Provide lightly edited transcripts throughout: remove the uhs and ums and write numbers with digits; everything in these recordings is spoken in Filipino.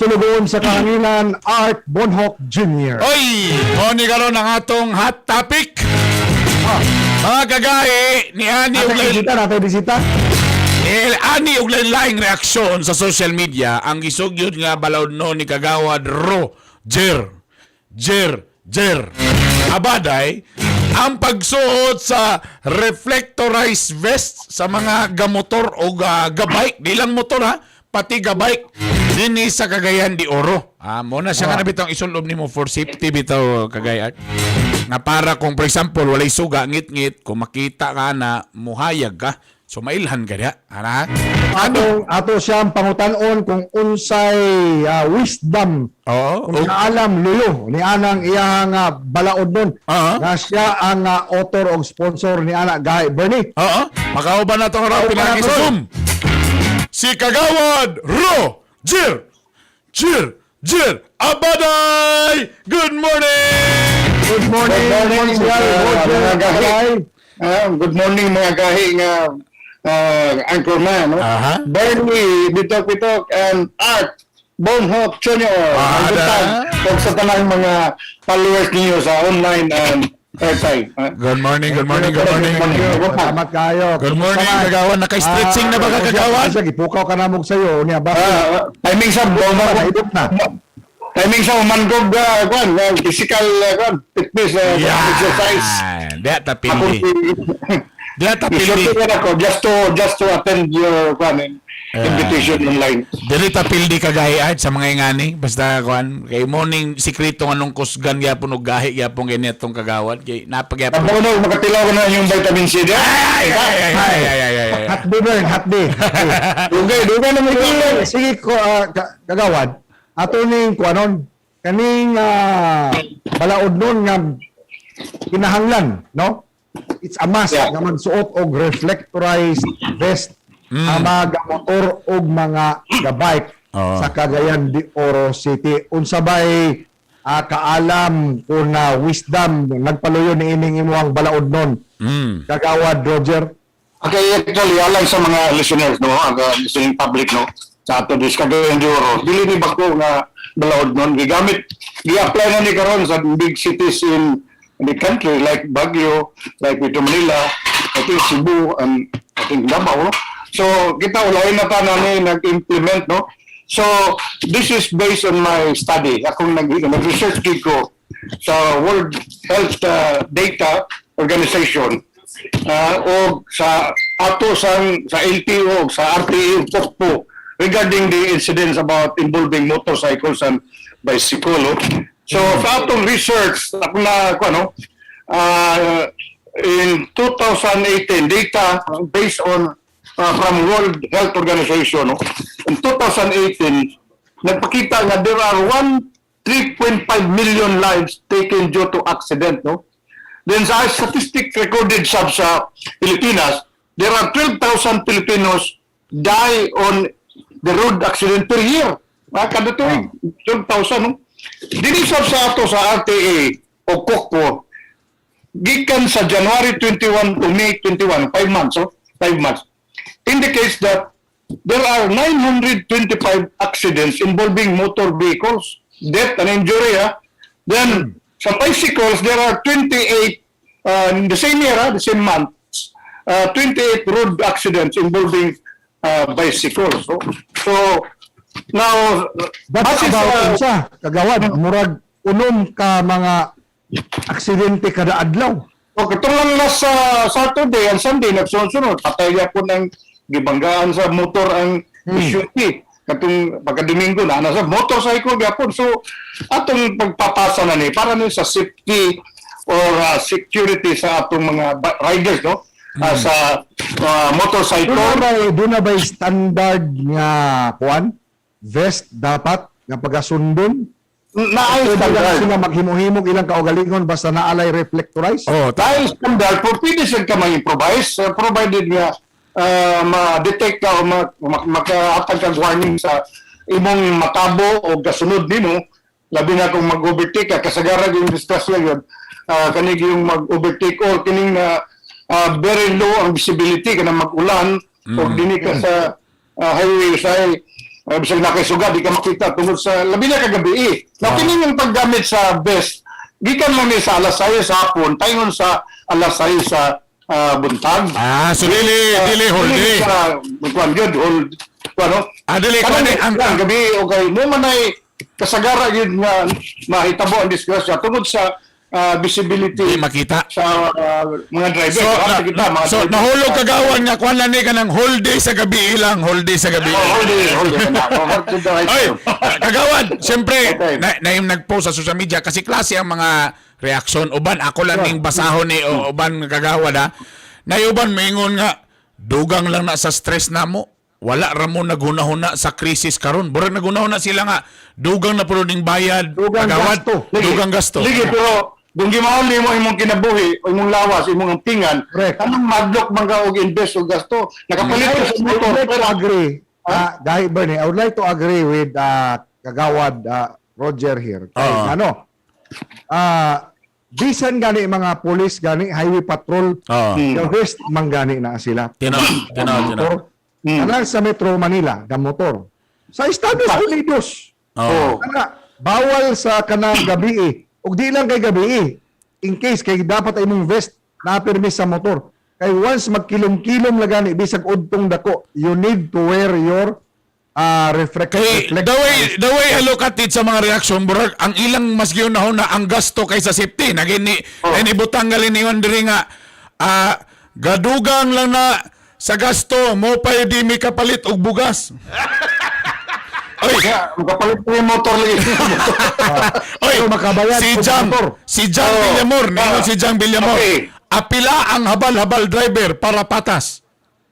tulugon sa kahanginan Art Bonhoc Jr. Oy! Moni karon ang atong hot topic. Mga kagahi ni Ani og Natay bisita. Ani og lain-laing reaksyon sa social media ang gisugyod nga balaod no ni kagawad Jer. Abaday ang pagsuot sa reflectorized vest sa mga gamotor o gabike, di lang motor ha, pati gabike dinhi sa Cagayan de Oro. Mo na siya nga bitong isulob nimo for safety bitaw Cagayan. Na para kung for example walay suga ngit-ngit kung makita ka na muhayag ka, so mailhan ka diha. Ana? Ato siyang pangutan-on kung unsay wisdom. Oo. Kung alam luyo ni anang iyang balaod nun. Na siya ang author o sponsor ni anak Gahi Bernie. Oo. Makauban na itong raw pinag-isum. Si Kagawad Jer Abaday! Good morning! Good morning, mga gahi. Good morning mga gahi nga anchorman, no? Bernie Bitok and Art Bonhoc Jr. Kung sa tanang mga followers niyo sa online and airtime. Good morning. Salamat kayo. Good morning, Kagawan. Naka-stretching na ba ka, Kagawan? Sige, pukaw ka namog sa'yo. Timing sa Timing sa manggog physical fitness exercise. Diya tapindi. Just to attend your invitation online. Dili tapildi kagahi sa mga ingani. Basta kay morning sikreto anong kusgan gyapon og gahi gyapon ganitong Kagawad kay napagyapon. Ako na makatilaw ko na yung vitamin C dia. Hot day. Dugay na may sige ko Kagawad. Ato ning kuanon kaning balaod nun nga kinahanglan, no? It's a must nga magsuot og reflectorized vest ang mga motor og mga gabike sa Cagayan de Oro City. Unsa bay kaalam kung wisdom nagpaluyo ni ining imuhang balaod nun? Kagawad Roger. Okay, actually, alang sa mga listeners, no, ang listening public, no, sa ato dis Cagayan de Oro, dili ni bako nga balaod nun, gi-apply na ni karon sa big cities in the country like Baguio, like Metro Manila, I think Cebu, and I think Davao, no? So, kita ulayin na pa namin nag-implement, no? So, this is based on my study. Akong nag-research ko sa World Health Data Organization o sa ato sa LTO, sa RTE, POCPO, regarding the incidents about involving motorcycles and bicycle. So, sa atong research, in 2018, data based on from World Health Organization, in 2018, nagpakita nga there are 3.5 million lives taken due to accident. No? Then sa statistic recorded sa Pilipinas, there are 12,000 Filipinos die on the road accident per year. Kada tuig, 12,000. No? Dinisab sa ato sa RTA o COCPO, gikan sa January 21 to May 21, 5 months, 5 months, indicates that there are 925 accidents involving motor vehicles, death and injury. Then, sa bicycles, there are 28, in the same year, the same month, 28 road accidents involving bicycles. So now, That's about unsa, Kagawad, murag unom ka mga aksidente kada adlaw. O katulad na sa Saturday and Sunday, nagsunod-sunod, patay po ng gibanggaan sa motor ang SUV. Katong pagka-Domingo na, nasa motorcycle gapon. So, atong pagpapasa na ni, para sa safety or security sa atong mga riders, no? Sa motorcycle. Doon na ba standard nga kuan? Vest dapat nga pagasundon? Naay standard sila maghimo-himog ilang kaugalingon basta naalay reflectorize? Naay standard, pwede siya ka mag-improvise, provided nga ma-detect ka o makaatag ka warning sa imong matabo o kasunod nimo, labi na kung mag-overtake ka, kasagaran yung disgrasya yun, kanig yung mag-overtake or kining very low ang visibility ka na mag-ulan o dini ka sa highway say bisag na kay suga, di ka makita tungod sa labi na kagabi. Now, kini yung paggamit sa vest, gikan mo ni sa alas 6 sa hapon, tayon sa alas 6 sa buntag. So dili whole day. Kuan gyud hold ano? Dili ko ni ang gabi okay mo man ay kasagara gyud nga mahitabo ang disgrasya tungod sa visibility di makita. sa mga driver. So nahulog kagawan nga kuan lang ni kanang whole day sa gabi ilang, whole day sa gabi. Hold it. Oy, kagawan, siyempre na yung nag-post sa social media kasi klase ang mga reaksyon. Uban ako lang ning basahon ni uban kagawan ha. Na uban maingon nga dugang lang na sa stress namo. Wala ra mo naghunahuna sa krisis karon. Burag naghunahuna sila nga dugang na puno ning bayad, Dugang kagawad, gasto. dugang gasto. Sige, pero kung gimaon mo imong kinabuhi o imong lawas, imong pingan, Correct. anong madlock man ka og invest o gasto? Nakapalit ka sa I motor. would like to pero agree. Dahil Bernie, I would like to agree with Kagawad Roger here. Kay, bisan gani mga police gani, highway patrol, the rest man gani na sila. Tinaw. Kanang sa Metro Manila, the motor. Sa Estados Unidos, bawal sa kanang gabi ug di lang kay gabi in case kay dapat ay mong vest na permis sa motor. Kay once magkilom-kilom na gani bisag udtong dako, you need to wear your Kay the way I look at it sa mga reaction, burag ang ilang mas gihunahon na ang gasto kaysa safety. Nagini ibutang galin ningon diri nga gadugang lang na sa gasto mo pa di mi kapalit og bugas. Oy, makapalit mo yung motor lagi. oy, makabayad si og Jang motor. Villamor, si Jang Villamor. Okay. Apila ang habal-habal driver para patas.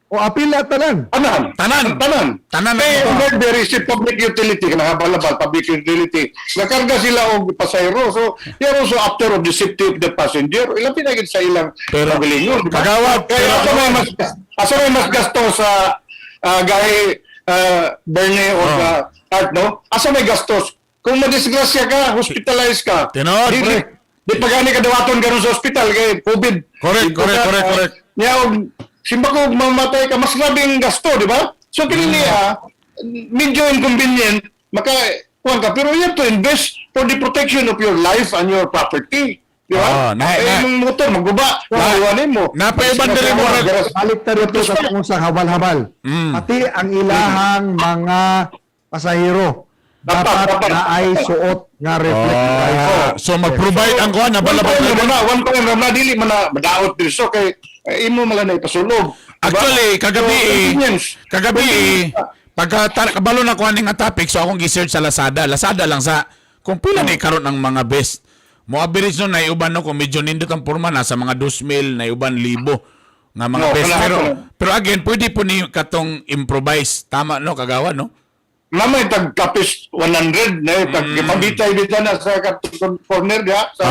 O apila tanan. Tanan. Eh, very si public utility, kanahabal-habal, public utility. Nakarga sila og pasayro. So, they're also after of the safety of the passenger. Ilang pinagid sa ilang Pero, pagalingon. kagawad, Kaya asa may mas gasto sa gahe Bernie o Art, no? Asa may gastos? Kung madisgrasya ka, hospitalize ka. Tinod, Di pagani ka dawaton ka sa hospital kay COVID. Correct. Niya, simba ko mamatay ka, mas grabing gasto, di ba? So, kiniliya, medyo inconvenient, kuhan ka. Pero you have to invest for the protection of your life and your property. Di ba? Yung motor, magguba. Iwanin mo. Napaiban din mo. Balik tayo ito sa tungkol sa habal-habal. Pati ang ilahang mga pasahero dapat na ay suot nga reflector. So mag-provide ang kuha na balabal One time na dili man na madaot diri so kay imo mala na ipasulog. Actually, kagabi pagka kabalo na kuha ning topic, so akong gi-search sa Lazada lang sa kung pila ni karon ang mga best. Mo average no na iuban no kung medyo nindot ang porma na sa mga 2,000 na iuban libo nga mga best, pero again pwede po ni katong improvise, tama no kagawa no. Namay tag kapis 100 na tag mabitay na sa corner dia sa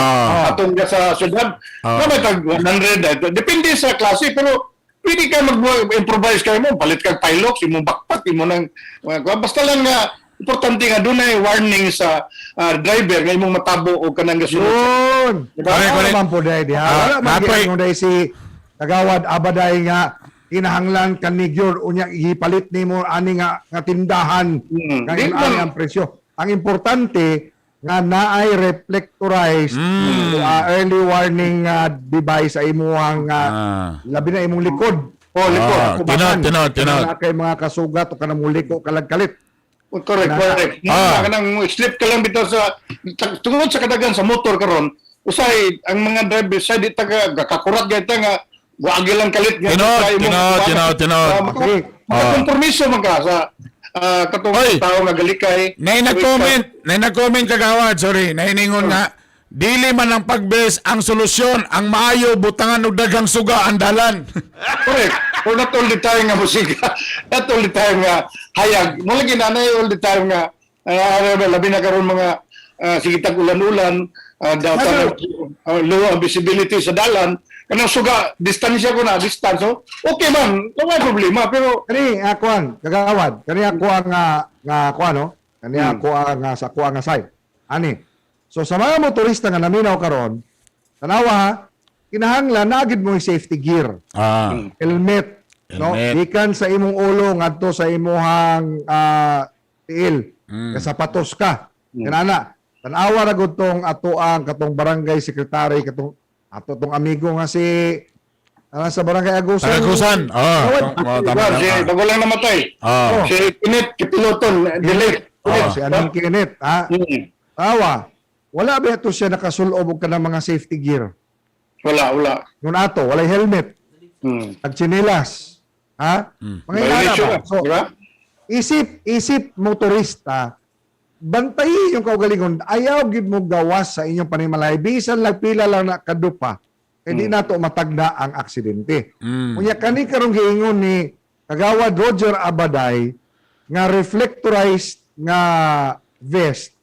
atong sa syudad. Namay tag 100 depende sa klase, pero pwede ka mag-improvise kayo mo, palit kag pilot, imong backpack, imo nang basta lang nga importante nga dunay warning sa driver nga imong matabo o kanang gasunod. Correct. Man po dahil diha. Wala man dahil si Kagawad Abaday nga kinahanglan kanigyor unya ipalit nimo ani nga tindahan kay ani ang presyo. Ang importante nga naay reflectorized early warning device sa imong labi na imong likod. Likod. Tinod. Kay mga kasugat o kanang muliko kalagkalit. Correct. Kanang slip ka lang bitaw sa tungod sa kadagan sa motor karon. Usay ang mga driver sa di taga kakurat gyud nga wag lang kalit nga. Tinod. Kompromiso man ka sa katong tao nga galikay. Nay nag-comment kagawad, sorry. Nainingon nga dili man ang pagbes ang solusyon, ang maayo butangan og daghang suga ang dalan. Correct. For not all the time nga musika. Not all the time nga hayag. Mo lagi nanay all the time nga labi na karon mga sige tag ulan-ulan low visibility sa dalan. Kanang suga, distansya ko na, distance. So, okay man, wala problema. Pero, kuan, Kagawad, ako ang kuan, no? Ako ang sa kuan nga side. Ani. So, sa mga motorista nga naminaw karon, tanawa, kinahanglan, nagid mo yung safety gear. Helmet. No? Gikan sa imong ulo, ngadto sa imuhang tiil. Kasapatos ka. Kanana, tanawa na gud tong atoang katong barangay secretary katong tong amigo nga si sa barangay Agusan. Agusan. Tama. Si bagulang namatay. Si Kinit, Kipiloton, delete. Si Aning Kinit, ha? Tawa. Wala ba ito siya nakasulob og kanang mga safety gear? Wala. Nung ato, walay helmet, nagtsinilas. Ha? Mga inana ba? So, Diba? isip motorista, bantayi yung kaugalingon, ayaw gid mo gawas sa inyong panimalay. Bisan lang pila lang na kadupa, kaya di nato matagda ang aksidente. Kunya kani karong giingon ni Kagawad Roger Abaday nga reflectorized nga vest.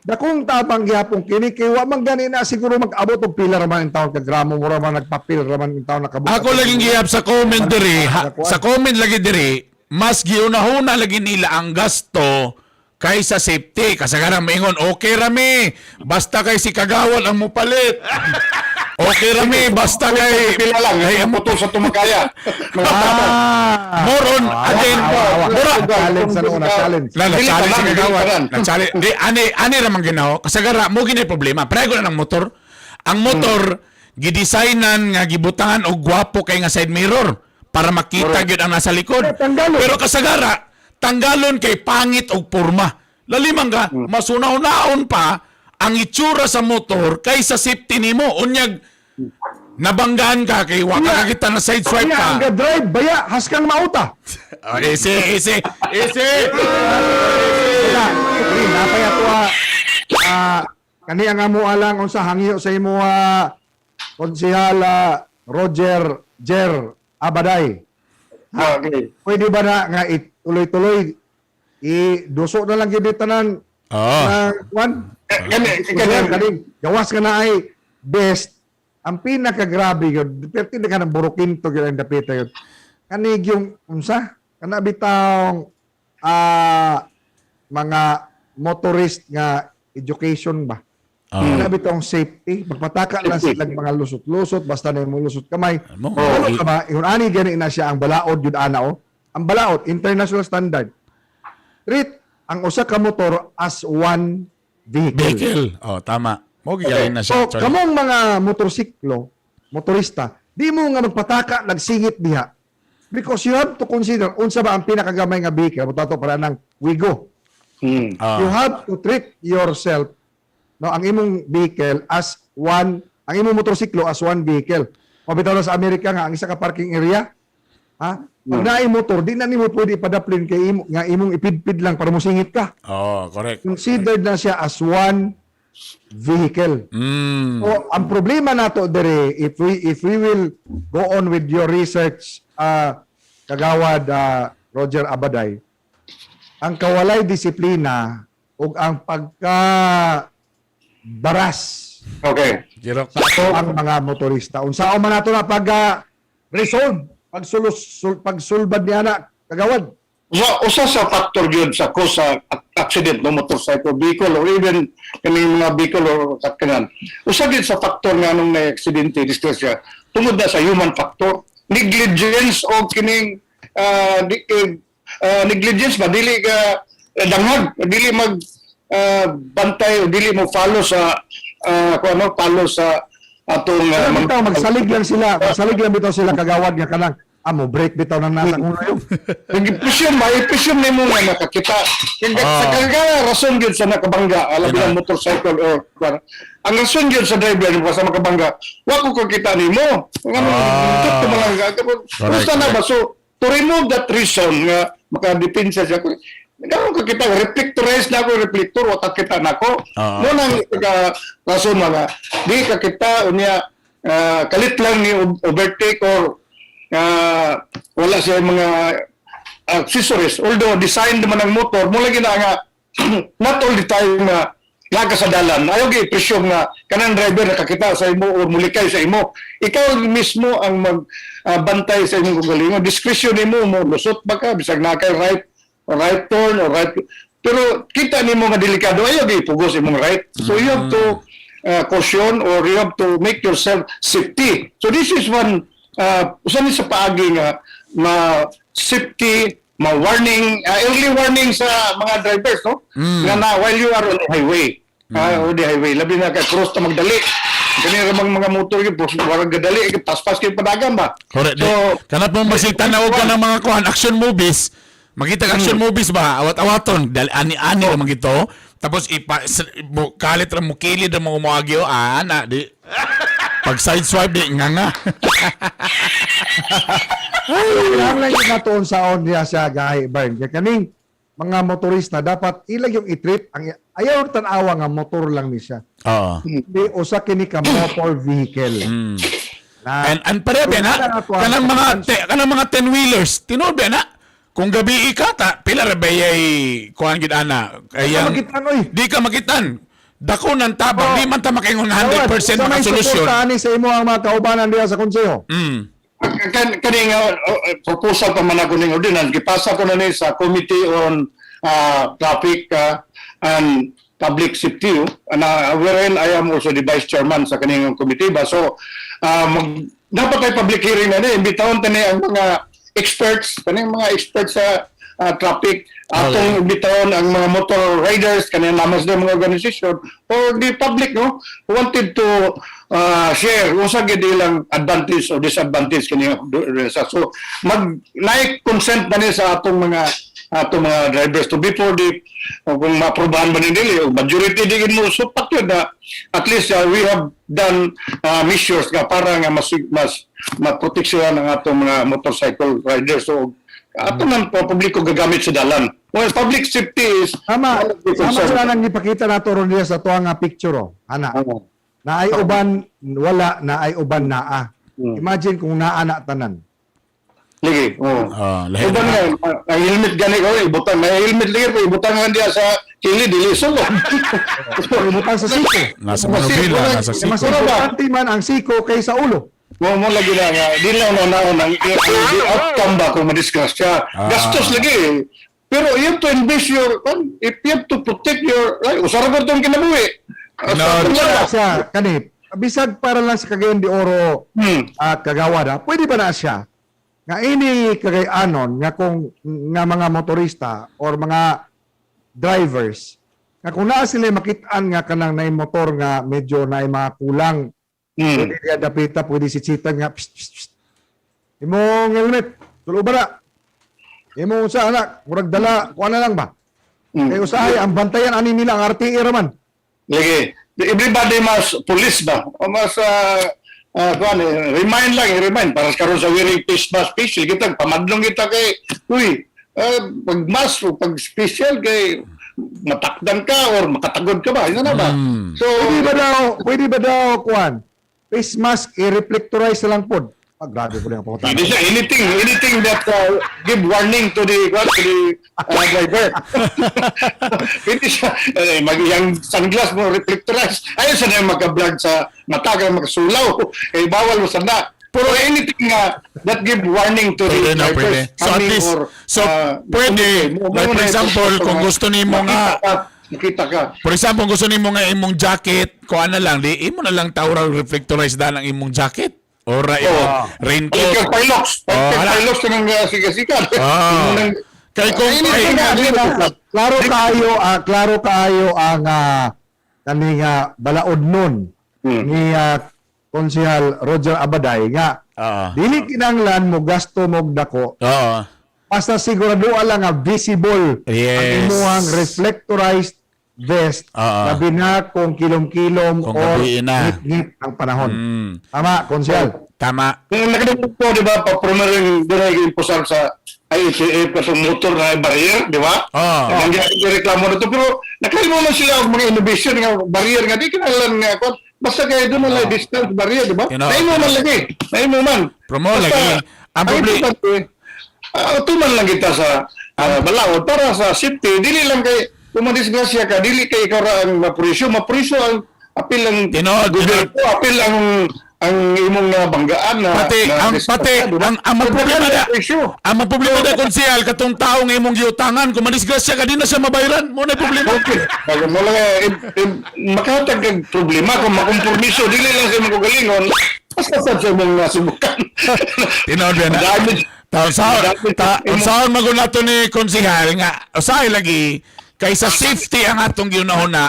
Dakong tabang gihapon kini kay wa man gani na siguro mag-abot og pila ra man in taon kag gramo mo ra man nagpapil ra man in taon nakabuka. Ako laging gihap sa comment diri, sa comment lagi diri, mas giunahuna lagi nila ang gasto kaysa safety. Kasagaran maingon, okay rami, basta kay si Kagawad ang mupalit. Okay rami, basta kay Pila lang, ay putol sa tumakaya. more on again, Challenge sa una, challenge. Nagchallenge si Kagawad. Dili Nagchallenge. Di, ani ramang ginaw. Kasagara, mo ginay problema. Prego na ng motor. Ang motor, gidesignan nga gibutangan og gwapo kay nga side mirror para makita gyud ang nasa likod. Pero kasagara, tanggalon kay pangit og porma. Lalimang ka, masunaw-naon pa ang itsura sa motor kaysa safety nimo. Unyag, nabanggaan ka kay wa ka kita na side swipe Kanya ang ka. drive baya haskang mauta. Easy. Napay ato kani ang amo alang unsa hangyo sa imo konsehal Roger Jer Abaday. Okay. Pwede ba na nga ituloy-tuloy iduso na lang gyud tanan kwan? Kani gawas ka na ay best ang pinakagrabe yun, perti na ka ng burukinto yun ang dapita yun. Kanig yung, unsa? Kana bitang mga motorist nga education ba? Kana bitang safety, magpataka lang silang mga lusot-lusot, basta na yung lusot kamay. Ano ka ba? Yung ani gani na siya ang balaod yun ana o. Ang balaod, international standard. Treat ang usa ka motor as one vehicle. Tama. Mo gigalin na siya. So, kamong mga motorista, di mo nga magpataka, nagsingit diha. Because you have to consider, unsa ba ang pinakagamay nga vehicle, mutato para ng Wigo. You have to treat yourself, no, ang imong vehicle as one, ang imong motorsiklo as one vehicle. Mabitaw na sa Amerika nga, ang isa ka parking area, ha? Pag naay motor, di na nimo pwede padaplin kay imo, nga imong ipidpid lang para musingit ka. Correct. Considered na siya as one vehicle. So, ang problema nato dere, if we will go on with your research, Kagawad Roger Abaday, ang kawalay disiplina ug ang pagka-baras Okay. Jirok. sa ato ang mga motorista. Unsaon man nato na pag-resolve, pagsulbad niya na, Kagawad. Usa sa factor yun sa cause sa accident no motorcycle vehicle or even kaning mga vehicle or katkanan. Usa gid sa factor nga nung na-aksidente disgrasya tungod na sa human factor, negligence o kining negligence ba dili ka danghag, dili mag bantay o dili mo follow sa follow sa atong magsalig lang bitaw sila Kagawad nga kanang amo break bitaw nang nasa kuno yun. Presume nimo nga nakakita. Sa kagaya rason gyud sa nakabangga, alabi ang motorcycle or ang rason gyud sa driver mo sa makabangga, wa ko kakita nimo. Ngano to malangga. Basta na ba so to remove that reason nga makadepensa siya. Ngano kakita reflectorize na ako reflector wa kakita nako. Mo nang rason mga di kakita unya kalit lang ni overtake or wala siya mga accessories. Although design naman ang motor, mula gina nga not all the time na laga sa dalan. Ayaw gi-presume nga kanang driver nakakita sa imo o mulikay sa imo. Ikaw mismo ang magbantay sa imong kagalingon. Discretion nimo mo lusot ba ka bisag na kay right turn or right. Pero kita nimo nga delikado, ayaw gi-pugos imong right. So you have to caution or you have to make yourself safety. So this is one usa ni sa paagi nga safety ma-warning, early warning sa mga drivers, no? Nga na while you are on the highway. On the highway, labi na ka cross ta magdali. Kani ramang mga motor gyud warag gadali paspas kay padagan ba. Correct. So, Kana po masigtanaw ka ng mga kuhan action movies. Makita ka action movies ba? Awat-awaton, ani-ani ra magito. Tapos kalit ra mo kilid ra mo moagyo ana di. Pag side swipe di nga. Kailangan lang yung natuon sa on niya sa gahi, Bern. Kaya kaning mga motorista, dapat ilag yung i-trip. Ayaw tanawa nga motor lang ni siya. Oo. Hindi, usa kini ka motor vehicle. Na, And pare ba na? Kanang mga 10-wheelers, tinuod ba na? Kung gabi ka ta, pila ra ba yay kuan gid ana? Ayang makitan, oy. di ka makitan. Dako ng tabang, di man ta makaingon 100% sa may makasolusyon. suportahan ni sa imo ang mga kaubanan diya sa konseho. Kani nga proposal pa man ako ning ordinance gipasa ko na ni sa Committee on Traffic and Public Safety wherein I am also the vice chairman sa kaning committee ba. So dapat ay public hearing na ni imbitahon tani ang mga experts kaning mga experts sa traffic atong imbitahon ang mga motor riders kaning namas ng mga organisasyon or the public no who wanted to share usa gid ilang advantage or disadvantage kani so mag-like consent ba ni sa atong mga drivers to before the kung ma-aprobahan ba ni dili o majority di gid mo supat yun na at least we have done measures nga para nga mas maproteksyonan ang atong mga motorcycle riders so ato man po publiko gagamit sa dalan. Well, public safety is Sama sila nang ipakita nato ron niya sa tuwa nga picture oh. Ana. Na ay uban wala, na ay uban naa. Imagine kung naa na tanan. Lagi. lahi Iban nga, ang helmet gani ko, ibutang, may helmet lagi, ibutang nga diya sa kili, dili sulo. Ibutang sa siko. Nasa manubila, nasa Mas siko. importante man ang siko kaysa ulo. Mo lagi na nga, di lang naon ang outcome ba kung madiscuss siya. Gastos lagi. Pero you have to invest your, if you have to protect your, usara ko itong kinabuhi. Siya, kanip, bisag para lang sa Cagayan de Oro kagawad pwede ba na siya nga ini kagayanon nga kung nga mga motorista or mga drivers nga kung naa sila makitaan nga kanang naay motor nga medyo naay mga kulang pwede niya dapita, pwede si Chita nga psst, psst, psst. Imong helmet tulo ba na imong sa anak murag dala kuha na lang ba kay usahay ang bantayan ani nila ang RTA raman. Lagi. Everybody mas police ba? O mas remind para karon sa wearing face mask special kita pamadlong kita kay pag mask o pag special kay matakdan ka or makatagod ka ba? Ina na ba? So Pwede ba daw kuan? Face mask i-reflectorize lang pod. Grabe po lang po. hindi siya anything that give warning to the driver. Hindi siya yung sunglass mo reflectorize. Ayun sa na magka-vlog sa mata ka makasulaw. Bawal mo sana. Pero anything that give warning to the driver. So at least, pwede, like for example, kung gusto nimo nga, nakita ka. for example, gusto nimo nga imong jacket, kuha na lang, di imo na lang tawra reflectorize daan ang imong jacket. Or raincoat. Kay pilots. Pilots ka nang siga-siga. Kay kung klaro kaayo ang kaning balaod nun ni Konsehal Roger Abaday nga dili kinahanglan mo gasto mo dako. Basta sigurado lang nga visible ang imuhang reflectorized vest labi na kung kilom-kilom o ngit ang panahon. Tama, Konsehal? Tama. Nakadagdag po, di ba, pa-promoting direct imposal sa IATF katong motor na barrier, di ba? Nangyari reklamo na ito. Pero nakalimutan man sila ang mga innovation nga barrier nga. Di kinahanglan nga. Basta kayo doon na distance barrier, di ba? Naimo man lagi. Naimo man. Promo lagi. Ang problema. Tuman lang kita sa balaod para sa safety. Dili lang kay kung madisgrasya ka, dili kay ikaw ang mapurisyo ang apil ang gobyerno, apil ang imong banggaan na ang problema da Konsehal katong taong imong giutangan kung madisgrasya ka di na siya mabayaran mo na problema. Okay. Kaya mo lang makatag kag problema kung makompromiso dili lang sa imong galingon basta sa imong subukan. Tinod na. Unsaon maguna to ni konsehal nga usahay lagi kaysa safety ang atong ginahuna,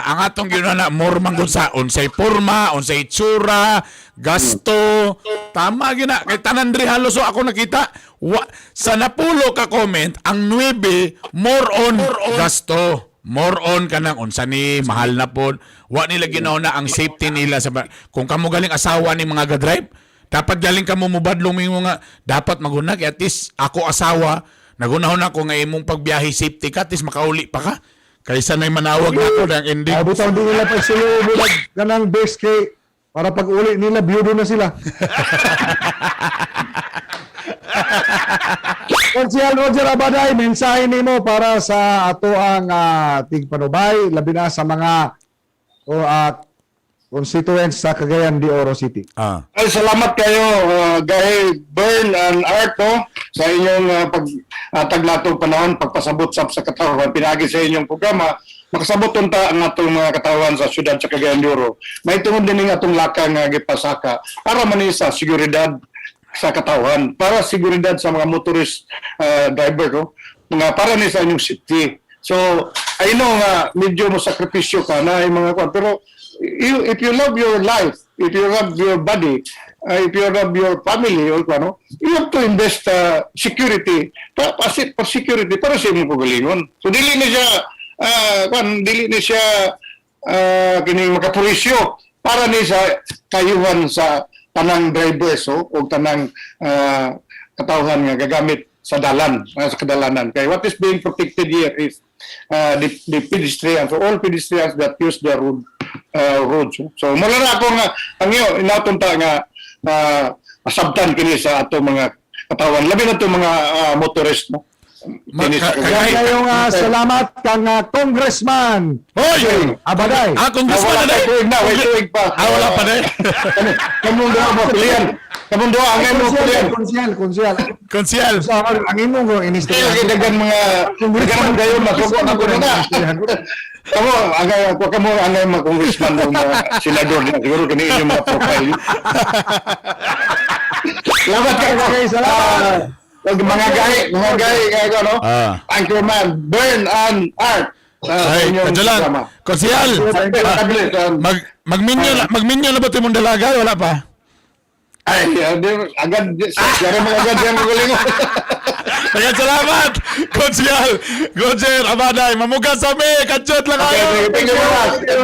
more manggod sa unsay porma, unsay itsura, gasto, tama gina kay tanan diri halos so ako nakita sa napulo ka comment ang 9 more on gasto. More on kanang unsa ni mahal na pod. Wa nila ginahuna ang safety nila sa kung kamo galing asawa ni mga ga-drive. Dapat galing ka mo mubadlong mo nga dapat maguna kay at least ako asawa nagunahon ako nga imong pagbiyahe safety ka at least makauli pa ka kaysa nay manawag na ako ng ending. Butang di nila pagsulubog ganang best kay para pag uli nila biyudo na sila. Konsehal Roger Abaday, mensahe nimo para sa ato ang tigpanubay labi na sa mga constituents sa Cagayan de Oro City. Ay, salamat kayo, Gahe, Bern, and Art, no? Sa inyong taglatong panahon, pagpasabot sa katawan, pinagi sa inyong programa, makasabot unta ang atong mga katawan sa syudad sa Cagayan de Oro. May tungod din ang atong lakang gipasaka para man sa seguridad sa katawan, para seguridad sa mga motorist driver, no? Mga para ni sa inyong safety. So, I know nga, medyo mo sakripisyo ka na yung mga kwan, pero if you love your life, if you love your body, if you love your family, or ano, you have to invest security, pa security para sa imong pagalingon. So dili ni siya kining makapulisyo para ni sa kayuhan sa tanang drivers o tanang katawhan nga gagamit sa dalan, sa kadalanan. Kaya what is being protected here is the pedestrians, so all pedestrians that use the roads. So mula na ako nga ang iyo inatunta nga masabtan kini sa ato mga katawan labi na to mga motorist, no? Kaya yung salamat kang Congressman Abaday. Congressman na tuig pa. Wala pa na. Kamong doon mo pilihan. Kamong doon ang imo pilihan. Konsyal. Ang imo ko Kaya dagan mga dagan gayon masuko na ko na. Kamu ang mga congressman ng mga senador na siguro kini inyong mga profile. Salamat kayo. Salamat. Mga gahi kayo, no? Anchorman, Bern and Art. Ay, kadyalan. Konsyal. Magminyo na ba ito mong dalaga? Wala pa? Ay, agad, siyari mga agad yan magaling. Kaya salamat, Konsyal. Roger Abaday, mamugas sa me, kadyot lang kayo. Thank you very much.